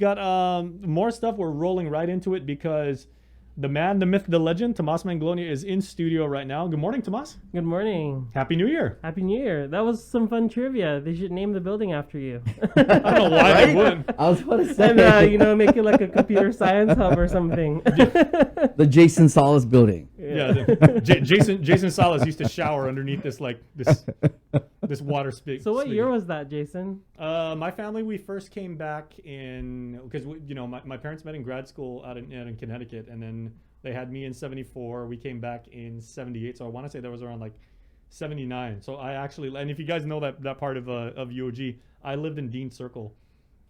Got more stuff. We're rolling right into it because the man, the myth, the legend, Tomas Manglona is in studio right now. Good morning, Tomas. Good morning. Happy New Year. Happy New Year. That was some fun trivia. They should name the building after you. I don't know why they wouldn't. I was about to say. And, make it like a computer science hub or something. The Jason Salas building. Yeah, Jason Salas used to shower underneath this this water spigot. So what year was that, Jason? My family, we first came back in because my parents met in grad school out in Connecticut, and then they had me in '74. We came back in '78, so I want to say that was around like '79. So I actually, and if you guys know that part of UOG, I lived in Dean Circle,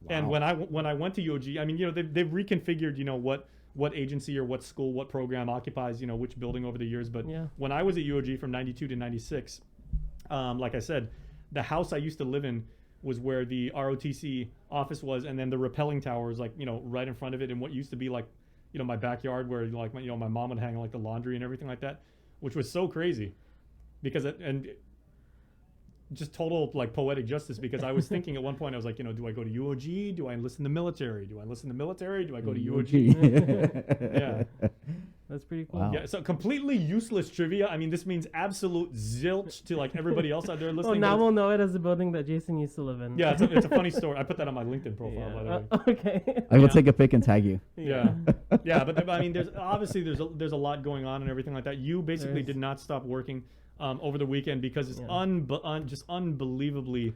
wow. And when I went to UOG, I mean they've reconfigured what agency or what school, what program occupies, which building over the years. But yeah. When I was at UOG from 92 to 96, like I said, the house I used to live in was where the ROTC office was. And then the rappelling tower is right in front of it. And what used to be like, my backyard where my mom would hang like the laundry and everything like that, which was so crazy because just total like poetic justice, because I was thinking at one point I was like, do I go to UOG? Do I enlist in the military? Do I enlist in the military? Do I go to UOG? Yeah. That's pretty cool. Wow. Yeah, so completely useless trivia. I mean, this means absolute zilch to like everybody else out there listening. Well, now we'll know it as the building that Jason used to live in. Yeah, it's a funny story. I put that on my LinkedIn profile, by the way. Okay. I will take a pic and tag you. Yeah. Yeah, but I mean, there's a lot going on and everything like that. You basically did not stop working over the weekend because it's just unbelievably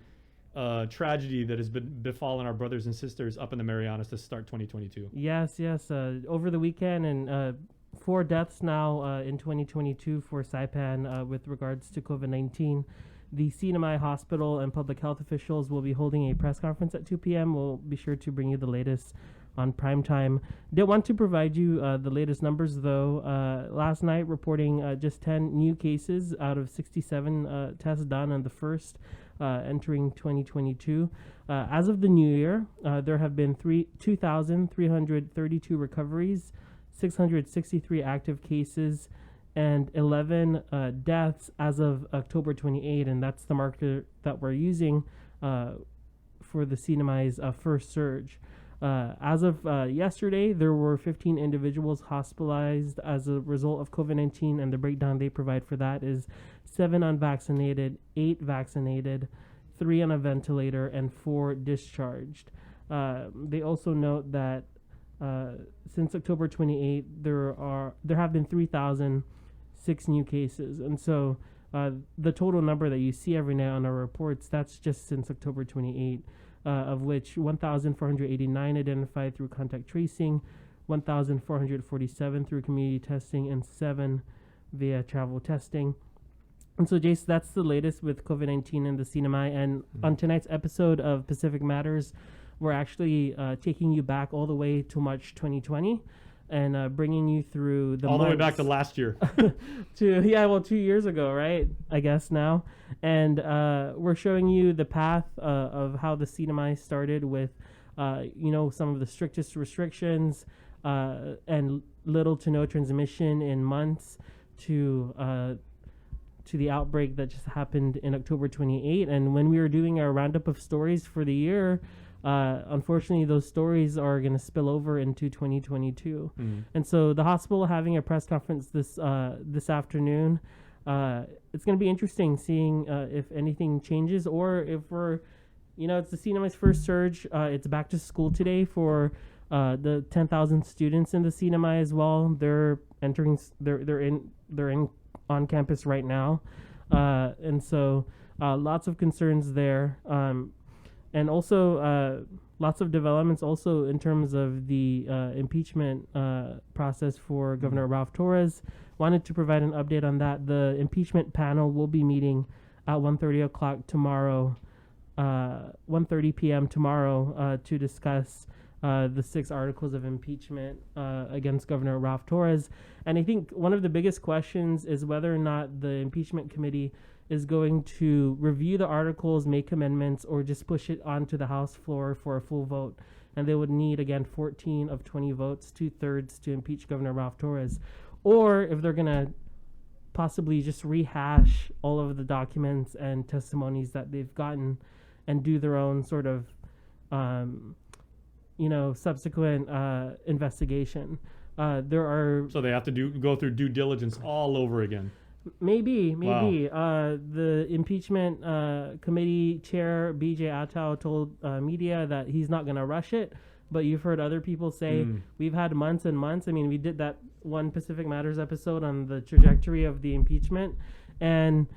tragedy that has befallen our brothers and sisters up in the Marianas to start 2022. Yes. Over the weekend, and 4 deaths now in 2022 for Saipan with regards to COVID-19. The CNMI hospital and public health officials will be holding a press conference at 2 p.m. We'll be sure to bring you the latest on prime time. Did want to provide you the latest numbers, though. Last night, reporting just 10 new cases out of 67 tests done on the first entering 2022. As of the new year, there have been 2,332 recoveries, 663 active cases, and 11 deaths as of October 28, and that's the marker that we're using for the CNMI's first surge. As of yesterday, there were 15 individuals hospitalized as a result of COVID-19, and the breakdown they provide for that is 7 unvaccinated, 8 vaccinated, 3 on a ventilator, and 4 discharged. They also note that since October 28, there have been 3,006 new cases, and so the total number that you see every night on our reports, that's just since October 28. Of which 1,489 identified through contact tracing, 1,447 through community testing, and 7 via travel testing. And so, Jace, that's the latest with COVID-19 and the CNMI. And on tonight's episode of Pacific Matters, we're actually taking you back all the way to March 2020 and bringing you through the way back to last year. 2 years ago, right? I guess now. And we're showing you the path of how the CNMI started with, some of the strictest restrictions and little to no transmission in months to the outbreak that just happened in October 28. And when we were doing our roundup of stories for the year, unfortunately, those stories are going to spill over into 2022. And so the hospital having a press conference this afternoon. It's going to be interesting seeing if anything changes or if we're, it's the CNMI's first surge. It's back to school today for the 10,000 students in the CNMI as well. They're entering. They're in on campus right now, and so lots of concerns there. And also lots of developments also in terms of the impeachment process for Governor Ralph Torres. Wanted to provide an update on that. The impeachment panel will be meeting at 1:30 tomorrow, 1:30 p.m. tomorrow to discuss the 6 articles of impeachment against Governor Ralph Torres. And I think one of the biggest questions is whether or not the impeachment committee is going to review the articles, make amendments, or just push it onto the House floor for a full vote. And they would need, again, 14 of 20 votes, 2/3 to impeach Governor Ralph Torres. Or if they're going to possibly just rehash all of the documents and testimonies that they've gotten and do their own sort of subsequent investigation. There are So they have to go through due diligence all over again. maybe Wow. the impeachment committee chair BJ Atao told media that he's not going to rush it, but you've heard other people say we've had months and months. I mean, we did that one Pacific Matters episode on the trajectory of the impeachment, and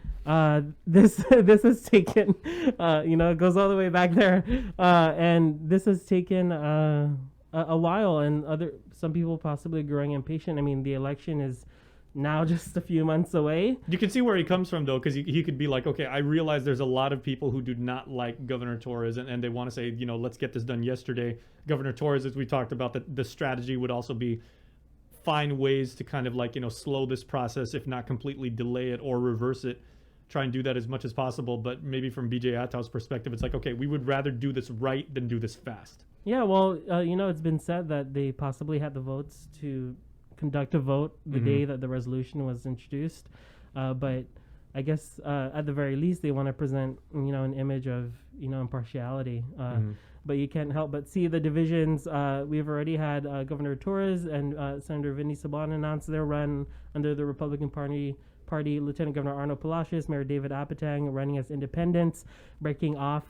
this has taken it goes all the way back there, and this has taken a while, and some people possibly growing impatient. I mean, the election is now just a few months away. You can see where he comes from, though, because he could be like, okay, I realize there's a lot of people who do not like Governor Torres, and they want to say, let's get this done yesterday. Governor Torres, as we talked about, the strategy would also be find ways to kind of like, slow this process, if not completely delay it or reverse it. Try and do that as much as possible. But maybe from BJ Atao's perspective, it's like, okay, we would rather do this right than do this fast. Yeah, well, it's been said that they possibly had the votes to conduct a vote the day that the resolution was introduced, but I guess at the very least they want to present an image of impartiality, but you can't help but see the divisions. We've already had Governor Torres and Senator Vinny Sabon announce their run under the Republican Party. Lieutenant Governor Arnold Palacios, Mayor David Apatang running as independents, breaking off,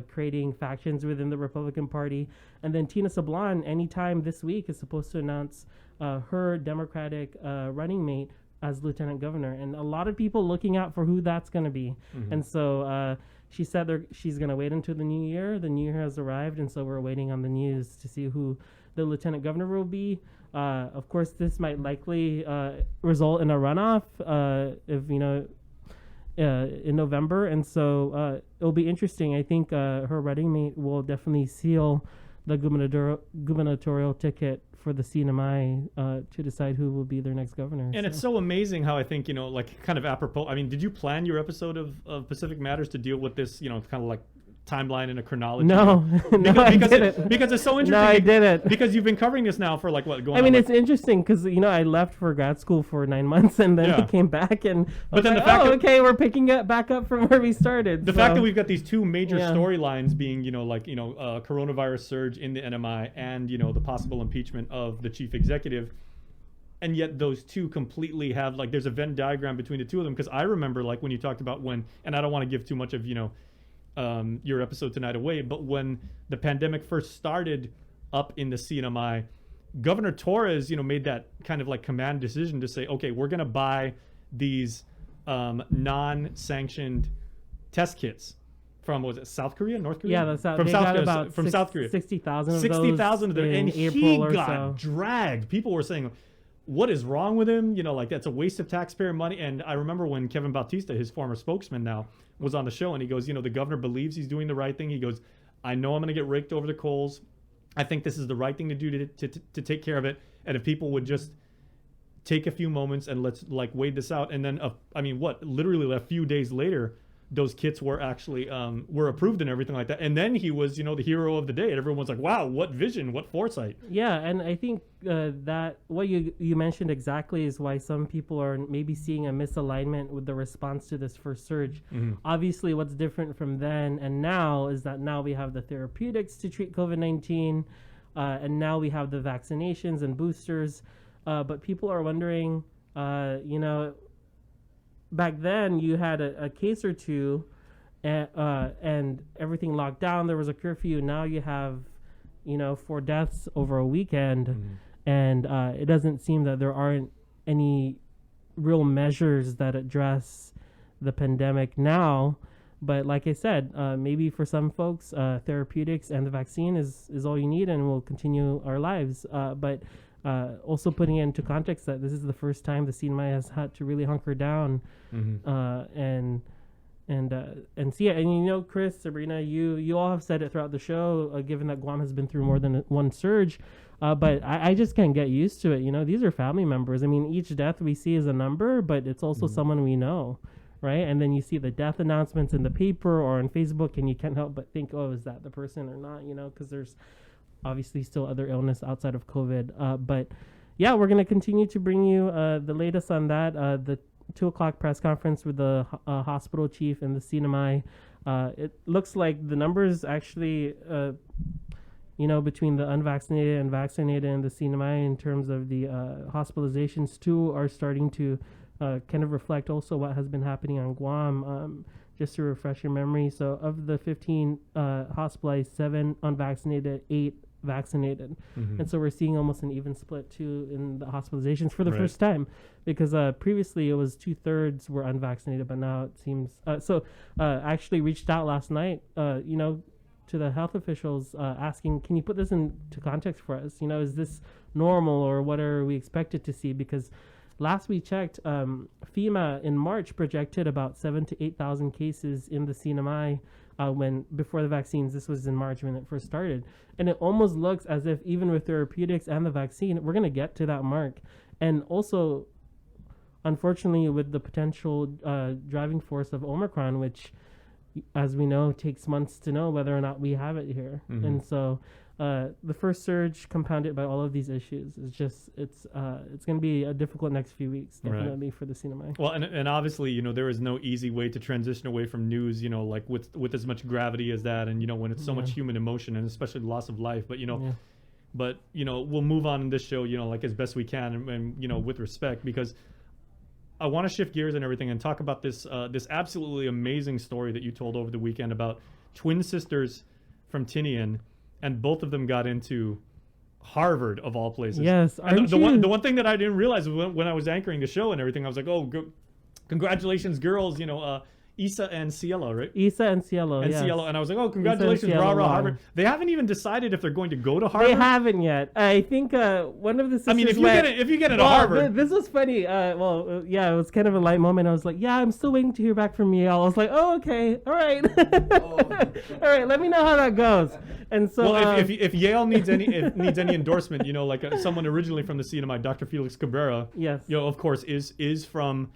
creating factions within the Republican Party. And then Tina Sablan, anytime this week, is supposed to announce her Democratic running mate as Lieutenant Governor. And a lot of people looking out for who that's going to be. And so she said she's going to wait until the new year. The new year has arrived, and so we're waiting on the news to see who the Lieutenant Governor will be. Of course, this might likely result in a runoff if in November, and so it'll be interesting. I think her running mate will definitely seal the gubernatorial ticket for the CNMI to decide who will be their next governor. And it's so amazing how I think, like kind of apropos. I mean, did you plan your episode of Pacific Matters to deal with this, kind of like timeline and a chronology? No, because it's so interesting. No, I didn't. Because you've been covering this now for like what? It's interesting because I left for grad school for 9 months and then I came back and we're picking it back up from where we started. The fact that we've got these two major storylines being coronavirus surge in the NMI and the possible impeachment of the chief executive, and yet those two completely have like there's a Venn diagram between the two of them. Because I remember like when you talked about and I don't want to give too much of your episode tonight away, but when the pandemic first started up in the CNMI, Governor Torres, made that kind of like command decision to say, okay, we're going to buy these non-sanctioned test kits from, was it South Korea, North Korea? Yeah, that's from South Korea. 60,000 of 60,000 of them, and April he got dragged. People were saying, what is wrong with him? Like that's a waste of taxpayer money. And I remember when Kevin Bautista, his former spokesman now, was on the show, and he goes, the governor believes he's doing the right thing. He goes, I know I'm going to get raked over the coals. I think this is the right thing to do to take care of it. And if people would just take a few moments and let's like wait this out. And then, literally a few days later, those kits were actually were approved and everything like that. And then he was, the hero of the day. And everyone's like, wow, what vision, what foresight. Yeah, and I think that what you mentioned exactly is why some people are maybe seeing a misalignment with the response to this first surge. Obviously, what's different from then and now is that now we have the therapeutics to treat COVID-19, and now we have the vaccinations and boosters. But people are wondering, back then you had a case or two and everything locked down. There was a curfew. Now you have 4 deaths over a weekend, and it doesn't seem that there aren't any real measures that address the pandemic now. But like I said, maybe for some folks, therapeutics and the vaccine is all you need, and we'll continue our lives. But also putting it into context that this is the first time the CNMI has had to really hunker down, and see it. And Chris, Sabrina, you all have said it throughout the show, given that Guam has been through more than one surge, but I just can't get used to it. These are family members. I mean, each death we see is a number, but it's also someone we know, right? And then you see the death announcements in the paper or on Facebook, and you can't help but think, oh, is that the person or not? Because there's obviously still other illness outside of COVID. But yeah, we're going to continue to bring you the latest on that. The 2:00 press conference with the hospital chief and the CNMI. It looks like the numbers actually between the unvaccinated and vaccinated and the CNMI in terms of the hospitalizations too are starting to kind of reflect also what has been happening on Guam. Just to refresh your memory, so of the 15 hospitalized, 7 unvaccinated, 8 vaccinated. And so we're seeing almost an even split too in the hospitalizations for the first time, because previously it was 2/3 were unvaccinated, but now it seems I actually reached out last night to the health officials asking, can you put this into context for us? Is this normal, or what are we expected to see? Because last we checked, FEMA in March projected about 7,000 to 8,000 cases in the CNMI before the vaccines. This was in March when it first started. And it almost looks as if even with therapeutics and the vaccine, we're going to get to that mark. And also, unfortunately, with the potential driving force of Omicron, which, as we know, takes months to know whether or not we have it here. And so the first surge compounded by all of these issues is just, it's going to be a difficult next few weeks, definitely, for the CNMI. Well, and obviously, there is no easy way to transition away from news, like with as much gravity as that, and when it's so much human emotion, and especially the loss of life. But but we'll move on in this show, like as best we can, and with respect, because I want to shift gears and everything and talk about this this absolutely amazing story that you told over the weekend about twin sisters from Tinian, and both of them got into Harvard of all places. Yes, and the one thing that I didn't realize when I was anchoring the show and everything, I was like, oh, congratulations, girls! Isa and Cielo, right? Isa and Cielo, and yes. Cielo, and I was like, oh, congratulations, rah rah, Harvard. They haven't even decided if they're going to go to Harvard. They haven't yet. I think one of the sisters. I mean, if you get into Harvard, this was funny. It was kind of a light moment. I was like, yeah, I'm still waiting to hear back from Yale. I was like, oh, okay, all right, all right. Let me know how that goes. And so, well, if Yale needs any endorsement, like someone originally from the CNMI, Dr. Felix Cabrera, yes, of course, is from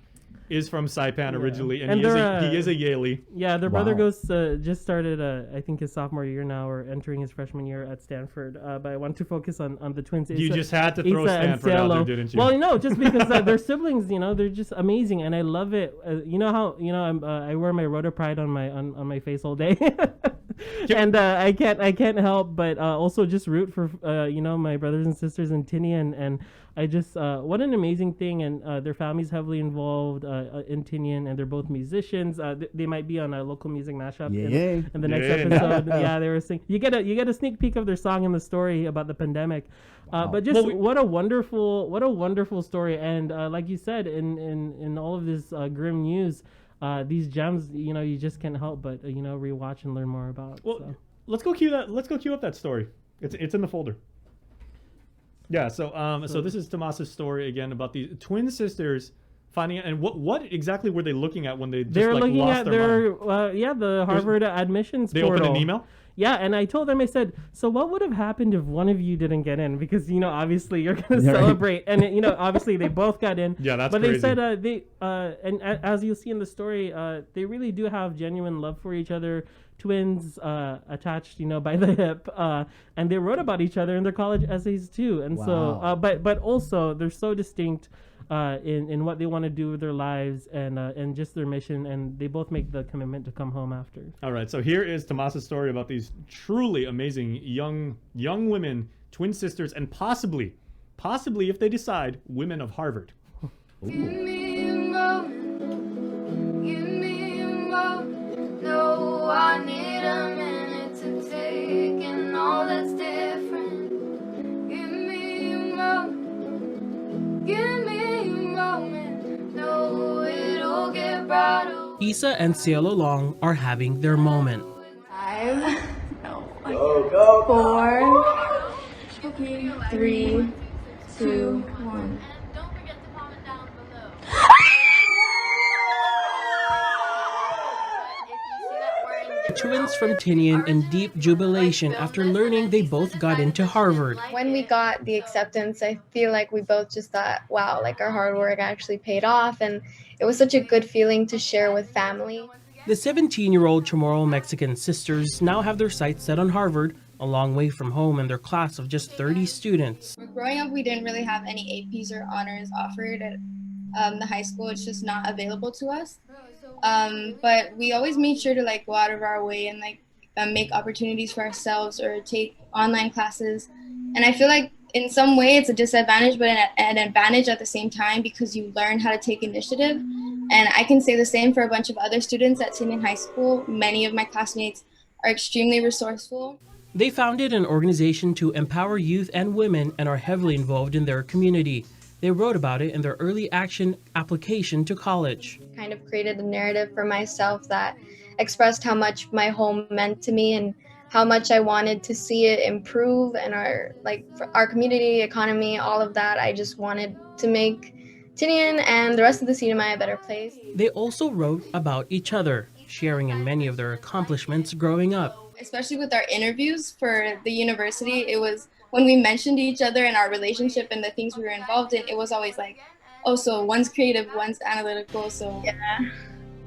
Saipan originally, and he is a Yalie. Yeah, their brother just started, I think, his sophomore year now, or entering his freshman year at Stanford. But I want to focus on the twins. You just had to throw Stanford out there, didn't you? Well, just because they're siblings, they're just amazing, and I love it. I wear my Rotor Pride on my face all day. And I can't help but also just root for my brothers and sisters in Tinian, and I just what an amazing thing, and their family's heavily involved in Tinian, and they're both musicians. They might be on a local music mashup in the next episode. Yeah, they were singing. You get a sneak peek of their song in the story about the pandemic. But just what a wonderful story, and like you said, in all of this grim news. These gems, you just can't help but rewatch and learn more about. Well, so. Let's go cue up that story. It's in the folder. Yeah. So this is Tomas's story again about these twin sisters finding, and what exactly were they looking at when they just they're looking lost at their mind? The Harvard admissions they portal. opened an email. Yeah, and I told them, I said, so what would have happened if one of you didn't get in? Because, obviously you're going to celebrate. And, obviously they both got in. Yeah, that's but crazy. But they said, as you'll see in the story, they really do have genuine love for each other. Twins attached, by the hip. And they wrote about each other in their college essays too. And so, but also they're so distinct in what they want to do with their lives and just their mission, and they both make the commitment to come home after. All right, so here is Tomas's story about these truly amazing young women, twin sisters, and possibly if they decide, women of Harvard. Give me a moment, give me a moment. No, I need a minute to take in all that's different. Give me a moment, give me. Isa and Cielo Long are having their moment. 5, go, 4, 3, 2, 1. Don't forget to comment down below. Twins from Tinian in deep jubilation after learning they both got into Harvard. When we got the acceptance, I feel like we both just thought, wow, like our hard work actually paid off, and it was such a good feeling to share with family. The 17-year-old Chamorro Mexican sisters now have their sights set on Harvard, a long way from home and their class of just 30 students. Growing up, we didn't really have any APs or honors offered at the high school. It's just not available to us. But we always made sure to go out of our way and make opportunities for ourselves or take online classes. And I feel like in some way it's a disadvantage, but an advantage at the same time, because you learn how to take initiative. And I can say the same for a bunch of other students at Tinian High School. Many of my classmates are extremely resourceful. They founded an organization to empower youth and women and are heavily involved in their community. They wrote about it in their early action application to college. Kind of created a narrative for myself that expressed how much my home meant to me and how much I wanted to see it improve, and our community, economy, all of that. I just wanted to make Tinian and the rest of the CNMI a better place. They also wrote about each other, sharing in many of their accomplishments growing up. Especially with our interviews for the university, it was when we mentioned each other and our relationship and the things we were involved in, it was always like, oh, so one's creative, one's analytical, so yeah,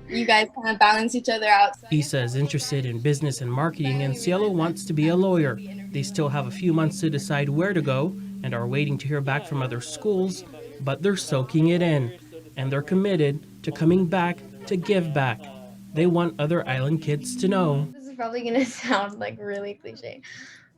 you guys kind of balance each other out. Issa is interested in business and marketing, and Cielo wants to be a lawyer. They still have a few months to decide where to go and are waiting to hear back from other schools, but they're soaking it in, and they're committed to coming back to give back. They want other island kids to know. This is probably going to sound like really cliche,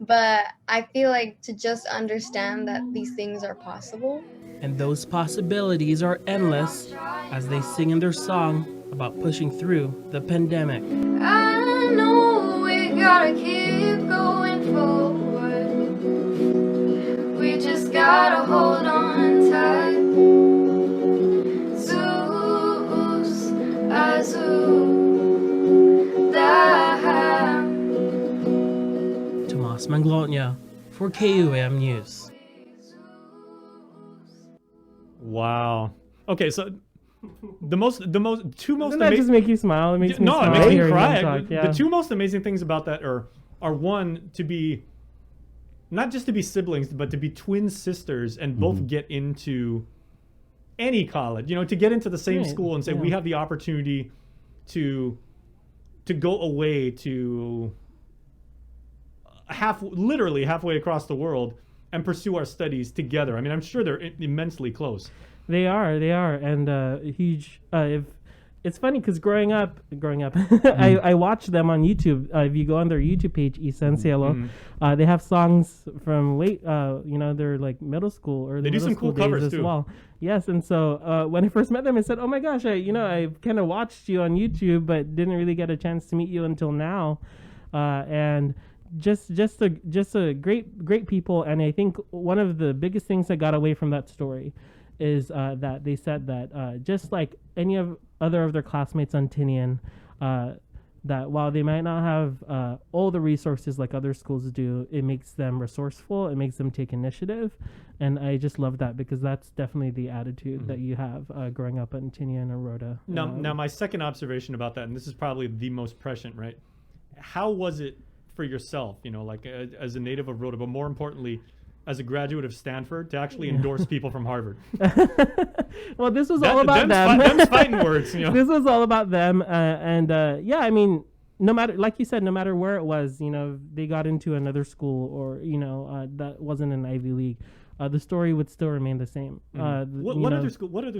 but I feel like to just understand that these things are possible. And those possibilities are endless as they sing in their song about pushing through the pandemic. I know we gotta keep going forward. We just gotta hold on tight. Zeus, Azul, Daham. Tomas Manglona for KUM News. Wow. Okay, so two most Doesn't that amazing. just make you smile? It makes me No, smile it makes me hearing cry. them talk. Yeah. The two most amazing things about that are one, to be not just to be siblings, but to be twin sisters and both get into any college. You know, to get into the same Right, school and say yeah. we have the opportunity to go away to literally halfway across the world and pursue our studies together. I mean, I'm sure they're immensely close. They are, and huge. If it's funny because growing up, I watched them on YouTube. If you go on their YouTube page, Issa and Cielo, they have songs from they're like middle school or They do some cool covers as too. well. Yes, and so when I first met them, I said, "Oh my gosh, I kind of watched you on YouTube, but didn't really get a chance to meet you until now," and. Just a great people, and I think one of the biggest things I got away from that story is that they said that just like any of their classmates on Tinian, that while they might not have all the resources like other schools do, it makes them resourceful, it makes them take initiative, and I just love that because that's definitely the attitude that you have growing up in Tinian or Rhoda. Now, my second observation about that, and this is probably the most prescient, right? How was it for yourself, like as a native of Rhoda, but more importantly, as a graduate of Stanford, to actually endorse people from Harvard? Well, this was all about them. Them's fighting words. This was all about them, yeah, I mean, no matter, like you said, no matter where it was, they got into another school or that wasn't an Ivy League, the story would still remain the same. What other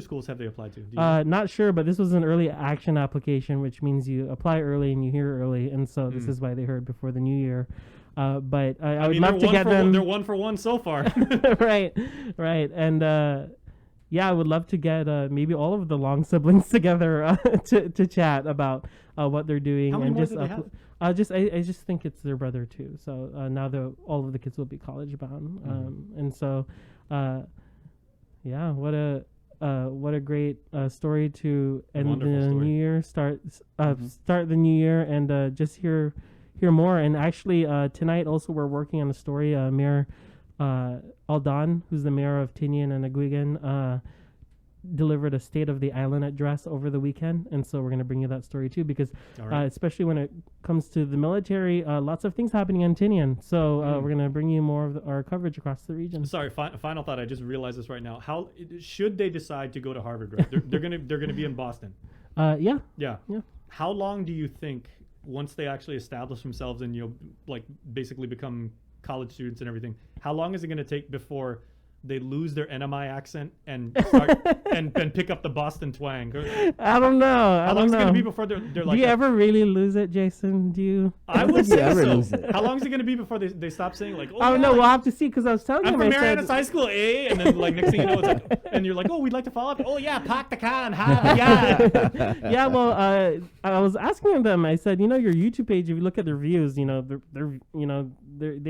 schools have they applied to? Do you know? Not sure, but this was an early action application, which means you apply early and you hear early, and so this is why they heard before the new year. But I would love to get them. They're 1 for 1 so far. right, and yeah, I would love to get maybe all of the Long siblings together to chat about what they're doing. How many and more just do they have? I just think it's their brother too. So now all of the kids will be college bound, and so yeah, what a great story to end Wonderful the story. new year, start the new year, and just hear more. And actually, tonight also we're working on a story. Mayor Aldan, who's the mayor of Tinian and Aguigan, delivered a State of the Island address over the weekend, and so we're going to bring you that story too, because All right. especially when it comes to the military, lots of things happening in Tinian. So we're going to bring you more of our coverage across the region. Sorry, final thought. I just realized this right now. How should they decide to go to Harvard? Right? They're gonna be in Boston. Yeah. Yeah. Yeah. How long do you think, once they actually establish themselves and basically become college students and everything, how long is it going to take before they lose their NMI accent and start and pick up the Boston twang. I don't know. How long is it gonna be before they're Do like? you ever really lose it, Jason? Do you? I would think you say ever so. lose it. How long is it gonna be before they stop saying like? Oh yeah, no, like, we'll have to see because I was telling I'm him. from I Mariana's said, High School, eh? And then like next thing you know, it's like, and you're like, oh, we'd like to follow up. Oh yeah, park the car and yeah. yeah. Well, I was asking them. I said, your YouTube page. If you look at their views, they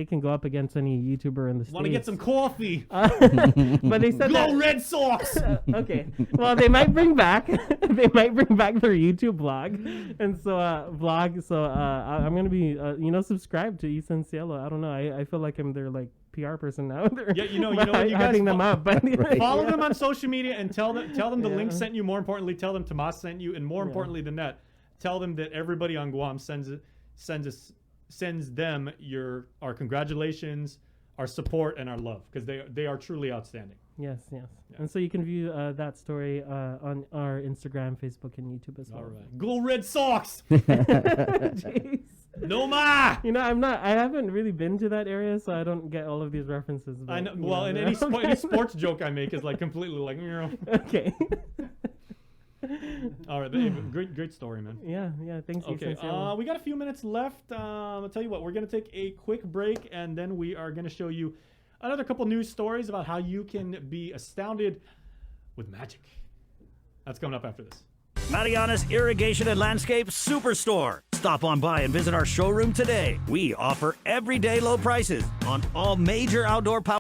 can go up against any YouTuber in the States. Want to get some coffee? But they said Go that. Red Sox! Okay. Well, they might bring back their YouTube blog, and so I'm gonna be subscribed to Ethan Cielo. I don't know. I feel like I'm their like PR person now. Yeah, you know what you guys hyping them up. But follow them on social media and tell them the Yeah. link sent you. More importantly, tell them Tomas sent you, and more importantly than that, tell them that everybody on Guam sends them our congratulations, our support, and our love, because they are truly outstanding. Yes. And so you can view that story on our Instagram, Facebook, and YouTube as well. All right, go Red Sox! Jeez. No ma! I haven't really been to that area, so I don't get all of these references. But, I know. Well, and any sports joke I make is like completely like. Okay. All right, but great story, man. Yeah. Thanks. Okay, Ethan Cielo. we got a few minutes left. I'll tell you what, we're gonna take a quick break, and then we are gonna show you another couple news stories about how you can be astounded with magic. That's coming up after this. Mariana's Irrigation and Landscape Superstore. Stop on by and visit our showroom today. We offer everyday low prices on all major outdoor power